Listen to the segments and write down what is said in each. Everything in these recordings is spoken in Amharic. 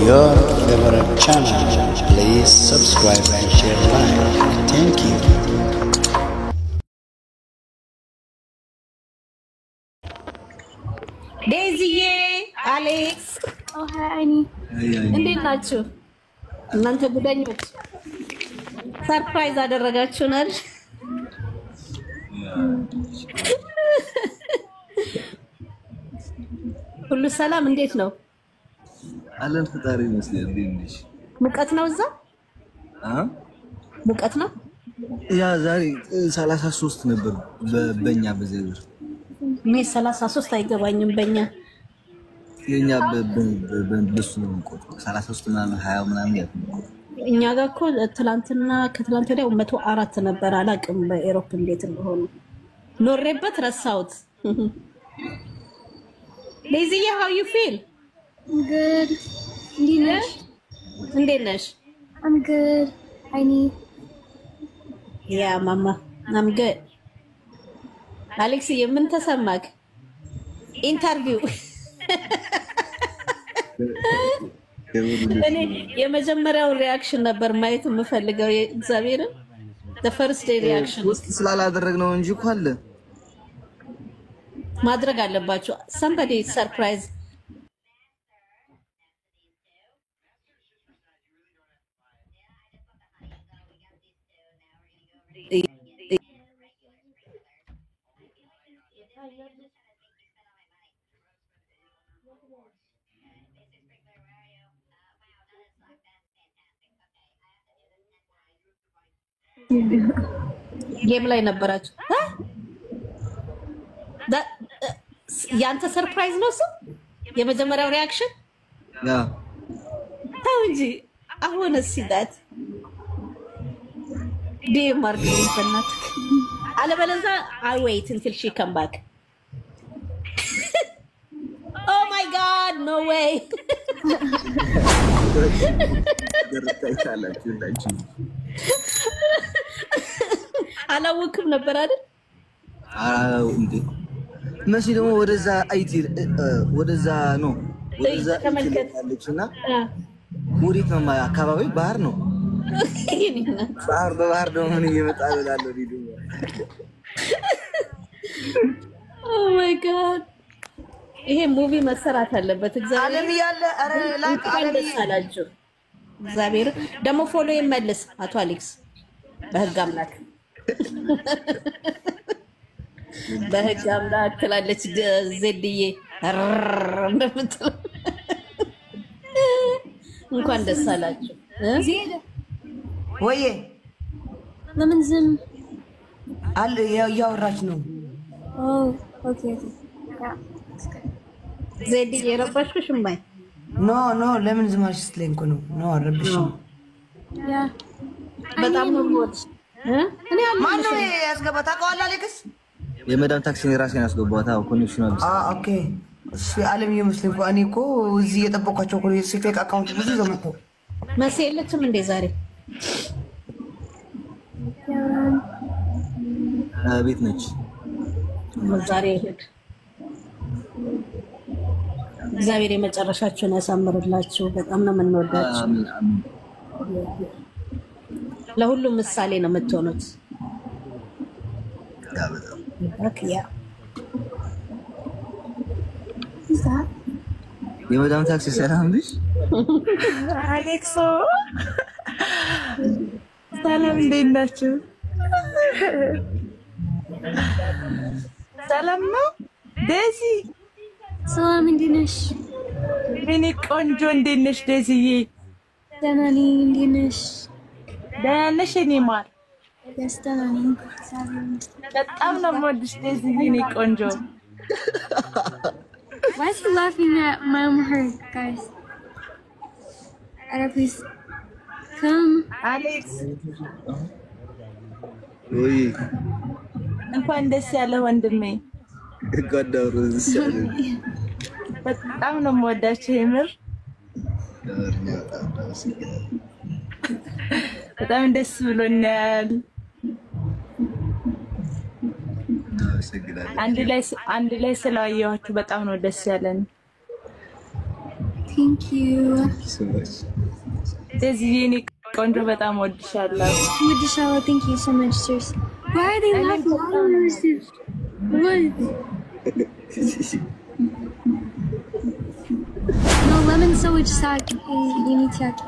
Your favorite channel. Please subscribe and share like. Thank you. ዴዚዬ አሌክስ አይኒ እንዴት ናችሁ? እናንተ ጉደኞች ሰርፕራይዝ አደረጋችሁናል። ሁሉ ሰላም እንዴት ነው? አለን ፈጣሪ ይመስገን። እንዴት ነሽ? ሙቀት ነው እዛ? ሙቀት ነው? ያ ዛሬ 33 ነበር በእኛ በዘይር እኔ 33 አይገባኝም በእኛ የኛ በእሱ ነው የምቆጥረው 33 ምናምን 20 ምናምን ያለው እኛ ጋር እኮ ትላንትና ከትላንት ወዲያ 104 ነበር። አላቅም በኤሮፕ እንዴት እንደሆነ ኖሬበት ረሳሁት። ዴዚዬ how you feel? good እንዴት ነሽ? I'm good አይኒ Yeah, Mama. I'm good. Alex, ምን ተሰማክ? ኢንተርቪው እኔ የመጀመሪያው ሪአክሽን ነበር ማየት የምፈልገው እግዚአብሔርን the first day reaction ውስጥ ስላላደረግነው እንጂ እኮ አለ ማድረግ አለባችሁ። somebody surprise ጌም ላይ ነበራችሁ። ያንተ ሰርፕራይዝ ነው እሱ የመጀመሪያው ሪአክሽን? ያ ታው እንጂ አሁን ሲዳት ዲማርክ ይፈናት አለበለዚያ I wait until she come back. Oh my god, no way. አላወኩም ነበር አይደል? እንዴ መሲ ደግሞ ወደዛ አይቲ ወደዛ ነው ወደዛ ተመልከታለችና ወዴት ነው አካባቢ ባህር ነው ባህር በባህር ደግሞ ምን እየመጣ ይላል ዲዱ Oh my god ይሄ ሙቪ መሰራት አለበት። እግዚአብሔር ዓለም ያለ አረ ላክ ዓለም ይሳላችሁ። እግዚአብሔር ደግሞ ፎሎ ይመልስ አቶ አሌክስ በህግ አምላክ በህግ አምላክ ትላለች ዜድዬ እንደምትለው እንኳን ደስ አላችሁ። ዜድ ወዬ ለምን ዝም አለ ያወራች ነው? ኦኬ ዜድዬ ረባሽሽ ማይ ኖ ለምን ዝም አልሽ ስትለኝ እኮ ነው። ኖ አረብሽም ያ በጣም ነው ወጥ እኔ ማነው ያስገባታ ቃል አሌክስ የመዳም ታክሲ ራሴን ያስገባታ ኮኔክሽን አለ። ኦኬ እሺ ዓለም ይመስልኝ እኮ እኔ እኮ እዚህ የጠበኳቸው እኮ የፌክ አካውንት ብዙ ዘመቶ መሲ የለችም እንዴ ዛሬ? ቤት ነች ዛሬ ይሄድ እግዚአብሔር የመጨረሻችሁን ያሳምርላችሁ። በጣም ነው የምንወዳችሁ። አሜን አሜን። ለሁሉም ምሳሌ ነው የምትሆኑት። ያ የመዳም ታክሲ ሰላም ልጅ አሌክሶ ሰላም እንዴት ናችሁ? ሰላም ነው ዴዚ? ሰላም እንዴት ነሽ? እኔ ቆንጆ እንዴት ነሽ ዴዚዬ? ደህና ነኝ። እንዴት ነሽ? ደህና ነሽ? እኔ ማር ደህና ነኝ። በጣም ነው የምወድሽ ዴዚዬ እኔ ቆንጆ። Why is he laughing at my own hurt, guys? Please come. አሌክስ ወይ እንኳን ደስ ያለ ወንድሜ። ጋዳሩ ዘሰለ በጣም ነው የምወዳችሁ የምር በጣም ደስ ብሎኛል። አንድ ላይ ስላየኋችሁ በጣም ነው ደስ ያለን። Thank you. ስለዚህ የኔ ቆንጆ በጣም ወድሻለሁ። Wudishawa, thank you so much, sirs. Why are they laughing? What? No, lemon sandwich sake. You need sake.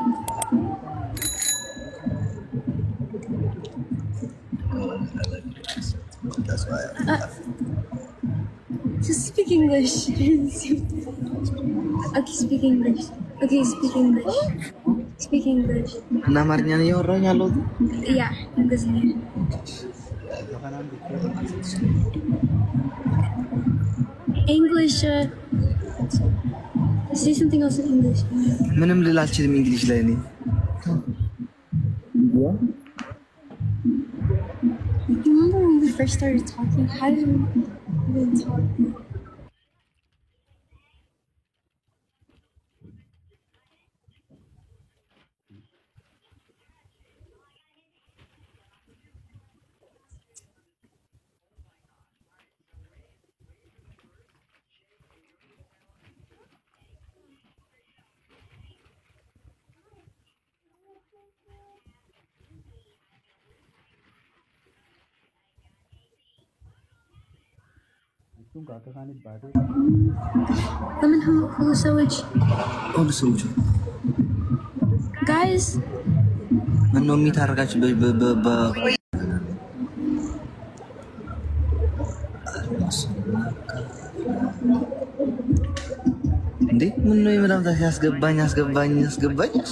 Just speak English. Okay, speak English. Okay, speak English. Speak English. እና አማርኛ ነው ያወራኝ ያለው? Yeah, English. English. Say something else in English. ምንም ልል አልችልም እንግሊዝ ላይ ነኝ። Remember when we first started talking? How did we even talk? Lemon who sandwich. ሁሉ ሰዎች Guys, ምን ነው የሚታረጋችሁ እንዴ ምን ነው የመዳም ታሽ ያስገባኝ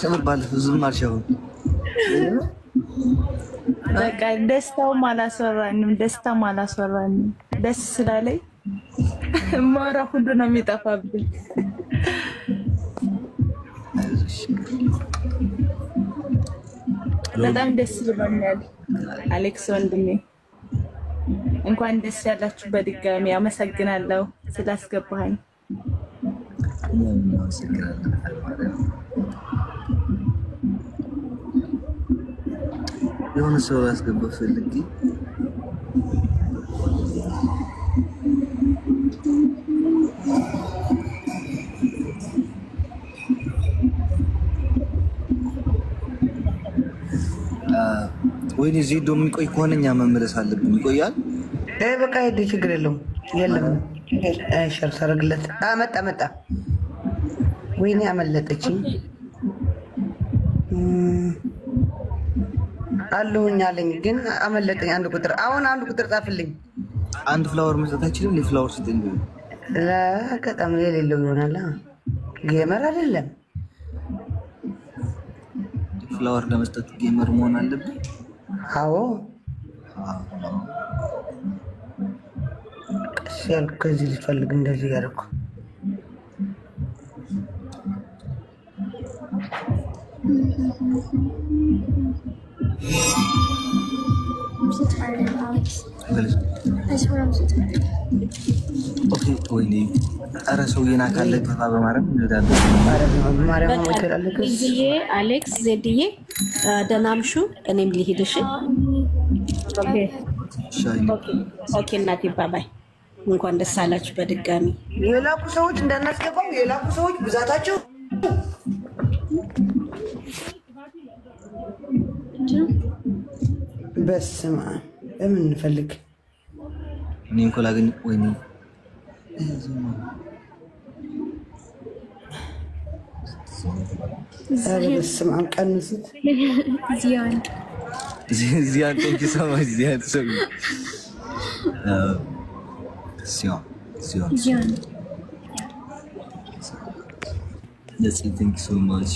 ሸምባል ዝም አልሻው በቃ ደስታውም አላስወራንም። ደስ ስላለኝ ማራ ሁሉ ነው የሚጠፋብኝ። በጣም ደስ ብሎኛል። አሌክስ ወንድሜ እንኳን ደስ ያላችሁ በድጋሚ አመሰግናለሁ ስላስገባኸኝ። የሆነ ሰው ያስገባ ፈልጊ ወይኔ ዜዶ የሚቆይ ከሆነ እኛ መመለስ አለብን። ይቆያል። በቃ ሄደ ችግር የለውም። የለም ሸር ታረግለት። መጣ ወይኔ አመለጠችኝ። አለሁኝ አለኝ ግን አመለጠኝ። አንድ ቁጥር ጻፍልኝ። አንድ ፍላወር መስጠት አይችልም። ለፍላወር ስጠኝ ለከተማ የሌለው ይሆናል። ጌመር አይደለም። ፍላወር ለመስጠት ጌመር መሆን አለብን። አዎ ቀሽል ከዚህ ልፈልግ እንደዚህ ያደርኩ I'm so tired, Alex. I swear I'm so tired. Okay, ወይኔ ኧረ ሰውዬን አካለ ገባ በማረም እንሄዳለን። ማርያም ወተላለከ ዜድዬ አሌክስ ዜድዬ ደናምሹ እኔም ልሂድሽ። ኦኬ እናቴ ባባይ እንኳን ደስ አላችሁ በድጋሚ። የላኩ ሰዎች እንዳናስገባው የላኩ ሰዎች ብዛታቸው በስማ ለምን እንፈልግ እኔ እንኳን ላገኝ ወይኔ በስማ ቀንሱት። Zian, thank you so much, Zian. Zian. That's it, thank you so much.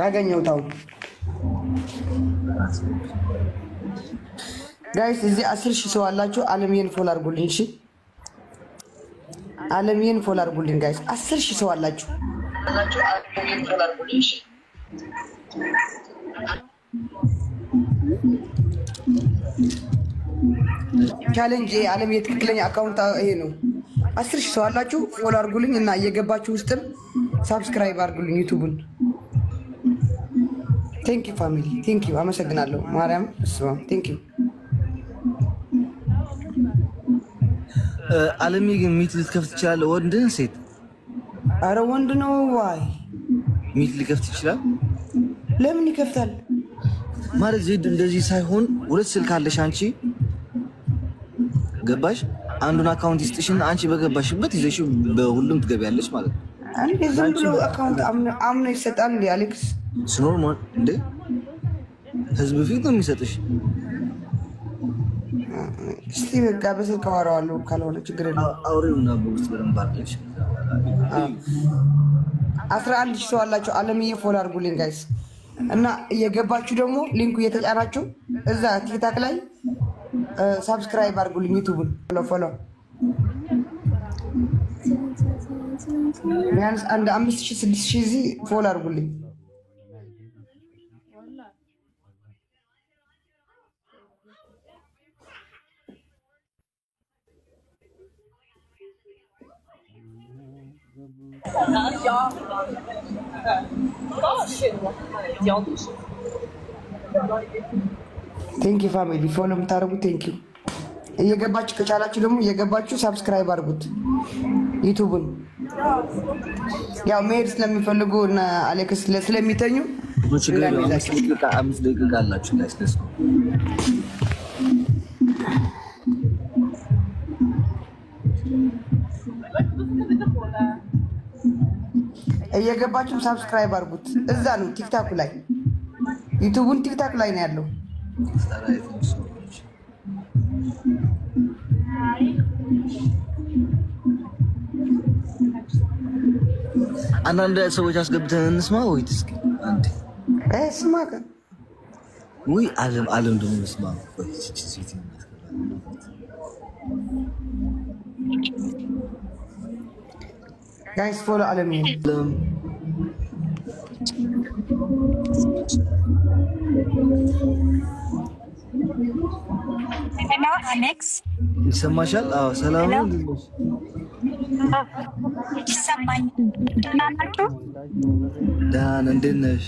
አገኘሁታው ጋይስ እዚህ 10,000 ሰው አላችሁ። አለምዬን ፎሎ አድርጉልኝ። እሺ አለምዬን ፎሎ አድርጉልኝ ጋይስ። 10,000 ሰው አላችሁ። አለምዬን ፎሎ አድርጉልኝ። እሺ ቻሌንጅ አለምዬ ትክክለኛ አካውንት ይሄ ነው። 10,000 ሰው አላችሁ። ፎሎ አድርጉልኝ እና እየገባችሁ ውስጥም ሳብስክራይብ አድርጉልኝ ዩቲዩብን። ቴንክ ዩ ፋሚሊ ቴንክ ዩ አመሰግናለሁ። ማርያም እሷ ቴንክ ዩ አለሚ ግን ሚት ልትከፍት ይችላል ወንድ ሴት አረ ወንድ ነው ዋይ ሚት ሊከፍት ይችላል ለምን ይከፍታል ማለት ዜድ እንደዚህ ሳይሆን ሁለት ስልክ አለሽ አንቺ ገባሽ አንዱን አካውንት ይስጥሽና አንቺ በገባሽበት ይዘሽ በሁሉም ትገቢያለሽ ማለት ነው አንዴ ዝም ብሎ አካውንት አምኖ ይሰጣል እንዴ አሌክስ ኖርማል እንዴ ህዝብ ፊት ነው የሚሰጥሽ እስቲ በቃ በስልክ አወራዋለሁ ካልሆነ ችግር የለም አውሬውና በውስጥ በደንብ አድርገሽ 11 ሰው አላችሁ አለምዬ ፎሎ አድርጉልኝ ጋይስ እና እየገባችሁ ደግሞ ሊንኩ እየተጫናችሁ እዛ ቲክታክ ላይ ሰብስክራይብ አድርጉልኝ ዩቲዩብን ፎሎ ቢያንስ አንድ 5000 6000 እዚህ ፎሎ አድርጉልኝ ቴንክ ዩ ፋሚሊ ፎሎ የምታደርጉት ቴንክ ዩ እየገባችሁ ከቻላችሁ ደግሞ እየገባችሁ ሰብስክራይብ አድርጉት ዩቲዩብን ያው መሄድ ስለሚፈልጉ እና አሌክስ ስለሚተኙ አምስት ደቂቃ አላችሁ ጋይስ እየገባችሁ ሰብስክራይብ አድርጉት እዛ ነው ቲክታክ ላይ ዩቲዩብን ቲክታክ ላይ ነው ያለው አንዳንድ ሰዎች አስገብተን እንስማ ወይ እስኪ አንዴ ስማ ወይ ዓለም ደግሞ እንስማ ወይ ሲቲ ጋይስ ፎሎ ዓለም Hello, Alex. ይሰማሻል? አዎ፣ ሰላም ነው። ይሰማኝ። ደህና ናችሁ? ደህና እንዴት ነሽ?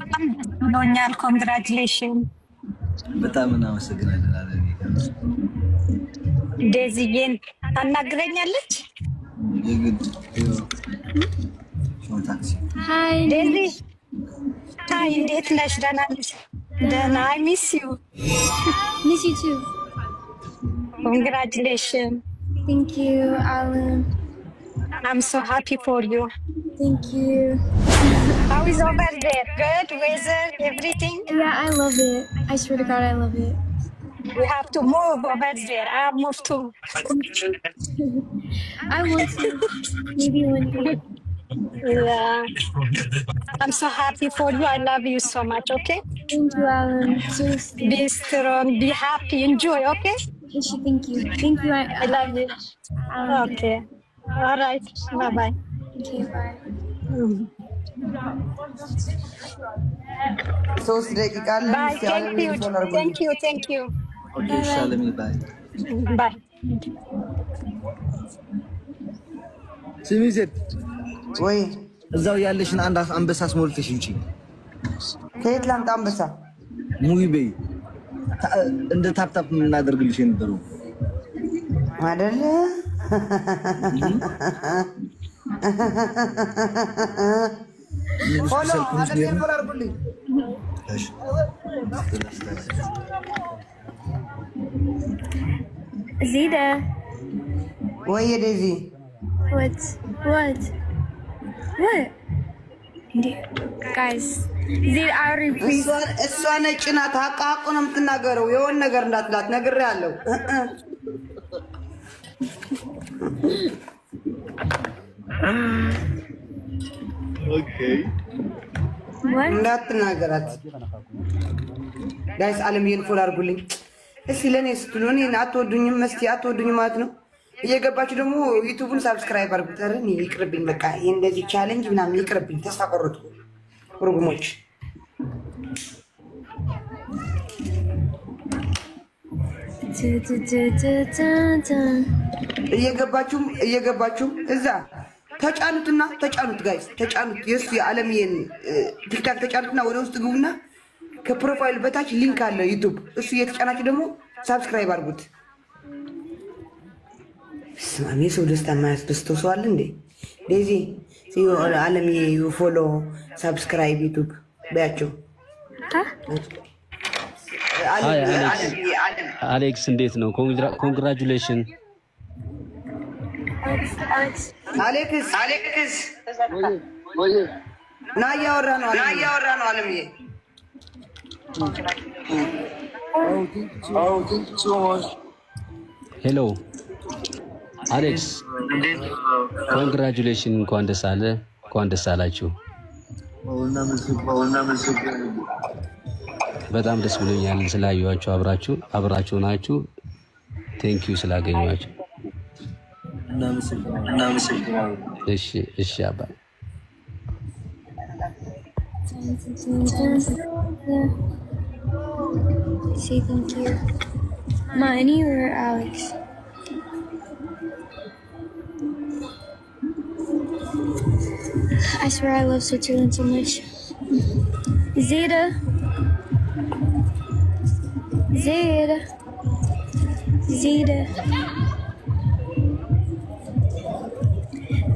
በጣም ብሎኛል። ኮንግራቹሌሽን። በጣም እናመሰግናለን አለኝ። ዴዚዬን ታናግረኛለች? የግድ ታክሲ Hi. ዴዚ ሃይ፣ እንዴት ነሽ? ደህና ነሽ? ደህና። አይ ሚስ ዩ። Miss you too. ኮንግራቹሌሽን። Thank you, Alan. I'm so happy for you. Thank you. How is over there? Good weather, everything? Yeah, I love it. I swear to God, I love it. We have to move over there. I move too. I want to. Maybe one day. Yeah. I'm so happy for you. I love you so much, okay? Thank you, Alan. Seriously. Be strong, be happy, enjoy, okay? Thank you. Thank you. I love you. Okay. All right. Bye-bye. Okay, bye. 3 ደቂቃ አለ Bye. Thank you. Thank you. Thank you. ኦኬ ሰላም ይባይ Bye. ስሚ ዜድ ወይ እዛው ያለሽን አንድ አንበሳ ስሞልተሽ እንጂ ከየት ላምጣ አንበሳ ሙይ በይ እንደ ታፕታፕ እናደርግልሽ የነበረው አይደለ ፎሎ አለኝ ፎሎ አድርጉልኝ እሺ Zita. ወይ ዴዚ What? Guys, Zita, I repeat. እሷ ነጭ ናት አቃቁ ነው የምትናገረው የሆነ ነገር እንዳትላት ነግሬያለሁ ኦኬ What? እንዳትናገራት ጋይስ ዓለም ይሄን ፎሎ አድርጉልኝ እስቲ ለኔ ስትሉ እኔን አትወዱኝም መስቲ አትወዱኝም ማለት ነው እየገባችሁ ደግሞ ዩቲዩብን ሰብስክራይብ አድርጉት ኧረ እኔ ይቅርብኝ በቃ ይሄ እንደዚህ ቻሌንጅ ምናምን ይቅርብኝ ተስፋ ቆረጥኩ ፕሮግራሞች እየገባችሁ እዛ ተጫኑት ጋይስ ተጫኑት የሱ የዓለምዬን ቲክታክ ተጫኑትና ወደ ውስጥ ግቡና ከፕሮፋይል በታች ሊንክ አለ ዩቲዩብ እሱ እየተጫናችሁ ደግሞ ሰብስክራይብ አድርጉት እኔ ሰው ደስታ የማያስደስተው ሰው አለ እንዴ? ዴዚ አለም ዩ ፎሎ ሰብስክራይብ ዩቱብ በያቸው። አሌክስ እንዴት ነው? ኮንግራቹሌሽን አሌክስ ና እያወራ ነው አለምዬ። ሄሎ አሌክስ ኮንግራቹሌሽን፣ እንኳን ደስ አለ፣ እንኳን ደስ አላችሁ። በጣም ደስ ብሎኛል ስላየኋችሁ፣ አብራችሁ ናችሁ። ቴንክ ዩ ስላገኘኋችሁ። እሺ አባ Say thank you. Mani or Alex? I swear I love Switzerland so much. Zeta.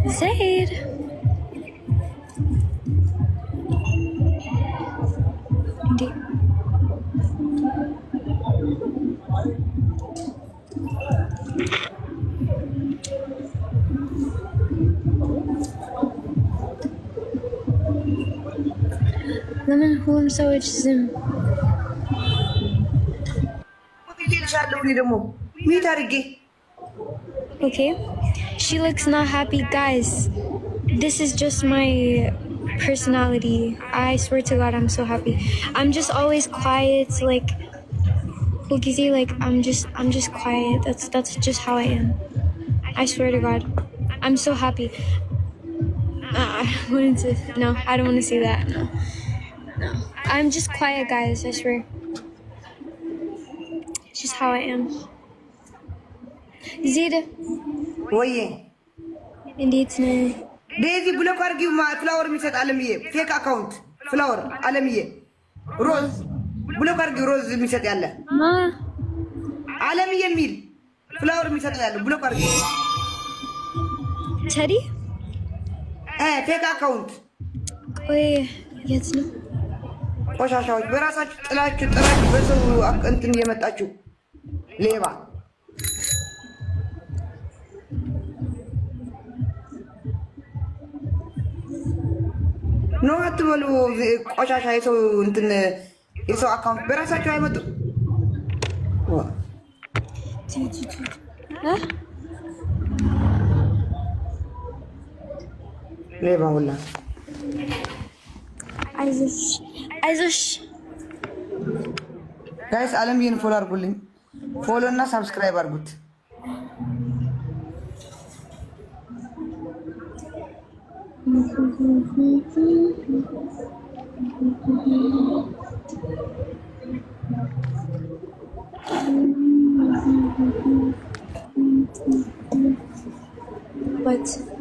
Zaid. Indeed. Lemon home sewage zim. Okay. She looks not happy, guys. This is just my personality. I swear to God, I'm so happy. I'm just always quiet, like I'm just quiet. That's just how I am. I swear to God, I'm so happy. No, I don't want to say that. No. I'm just quiet, guys. I swear. It's just how I am. Zida. Oye. Indeed, no. Daisy block argue ma flower misat alamiye. Fake account. Flower alamiye. Rose. Block argue Rose misat yalla. Ma. Alamiye mil. Flower misat yalla. Block argue. Teddy? fake account. Oye, የት ነው? ቆሻሻዎች በራሳችሁ ጥላችሁ በሰው እንትን የመጣችሁ ሌባ ነው አትበሉ። ቆሻሻ የሰው እንትን የሰው አካውንት በራሳችሁ አይመጡ። ሌባ ሁላ አይዞሽ ጋይስ አለም ይሄን ፎሎ አድርጉልኝ። ፎሎ እና ሰብስክራይብ አድርጉት። What?